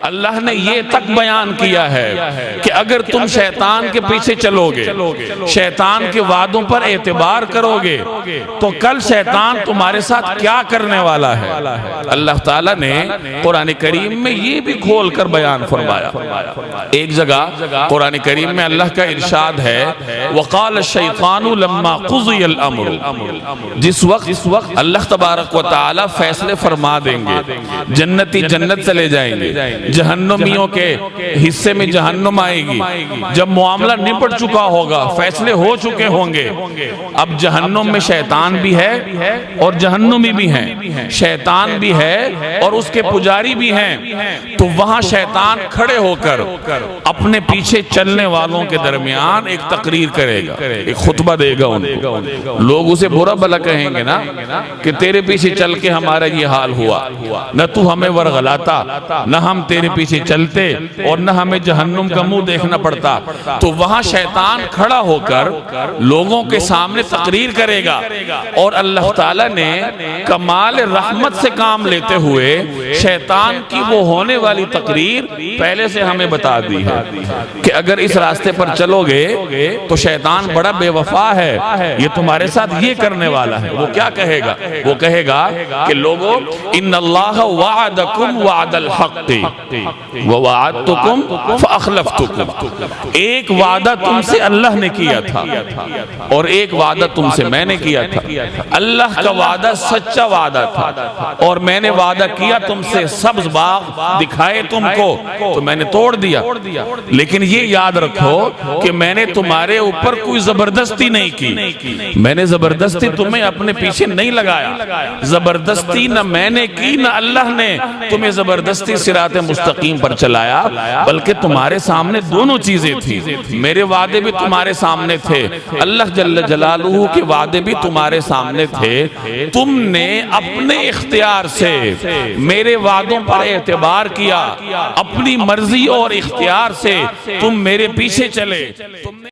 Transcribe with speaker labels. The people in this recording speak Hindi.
Speaker 1: अल्लाह ने ये तक बयान किया है कि अगर तुम शैतान के पीछे चलोगे, शैतान के वादों पर एतबार करोगे, तो कल शैतान तुम्हारे साथ क्या करने वाला है। अल्लाह ताला ने कुरान करीम में ये भी खोल कर बयान फरमाया। एक जगह कुरान करीम में अल्लाह का इरशाद है, वक़ाल शैतानु लम्मा क़ुज़ियल अम्र, जिस वक्त अल्लाह तबारक व तआला फैसले फरमा देंगे, जन्नती जन्नत चले जाएंगे, जहन्नमियों के हिस्से में जहन्नुम आएगी, जब मामला निपट चुका होगा, फैसले हो चुके होंगे, अब जहन्नुम में शैतान भी है और जहन्नुमी भी हैं, शैतान भी है और उसके पुजारी भी हैं, तो वहां शैतान खड़े होकर अपने पीछे चलने वालों के दरमियान एक तकरीर करेगा, एक खुतबा देगा उनको। लोग उसे बुरा भला कहेंगे ना कि तेरे पीछे चल के हमारा ये हाल हुआ, न तू हमें वरगलाता, न हम तेरे पीछे चलते और न हमें जहन्नुम का मुंह देखना पड़ता। तो वहां शैतान खड़ा होकर लोगों के सामने तकरीर करेगा और अल्लाह ताला ने कमाल रहमत से काम लेते हुए शैतान की वो होने वाली तकरीर पहले से हमें बता दी है कि अगर इस रास्ते पर चलोगे तो शैतान बड़ा बेवफा है, ये तुम्हारे साथ ये करने वाला है। वो क्या कहेगा? वो कहेगा कि लोगों, इन्नल्लाह वअदकुम वअदल हक़्क़ि व वअदतुकुम फअख़लफ़्तुकुम। एक वादा तुमसे अल्लाह ने किया था और एक वादा तुमसे मैंने किया था। अल्लाह का वादा सच्चा वादा था और मैंने वादा किया तुमसे, सब्ज़ बाग दिखाए तुमको, तो मैंने तोड़ दिया। लेकिन ये याद रखो कि मैंने तुम्हारे ऊपर कोई जबरदस्ती नहीं की, मैंने जबरदस्ती तुम्हें अपने पीछे नहीं लगाया, जबरदस्ती न मैंने की न अल्लाह ने तुम्हें जबरदस्ती सिराते मुस्तकीम पर चलाया, बल्कि तुम्हारे सामने दोनों चीजें थी। मेरे वादे भी तुम्हारे सामने थे, अल्लाह जल्ल जलालुहु के वादे भी तुम्हारे सामने थे। तुमने अपने इख्तियार से मेरे वादों पर एतबार किया, अपनी मर्जी और इख्तियार से तुम मेरे पीछे चले।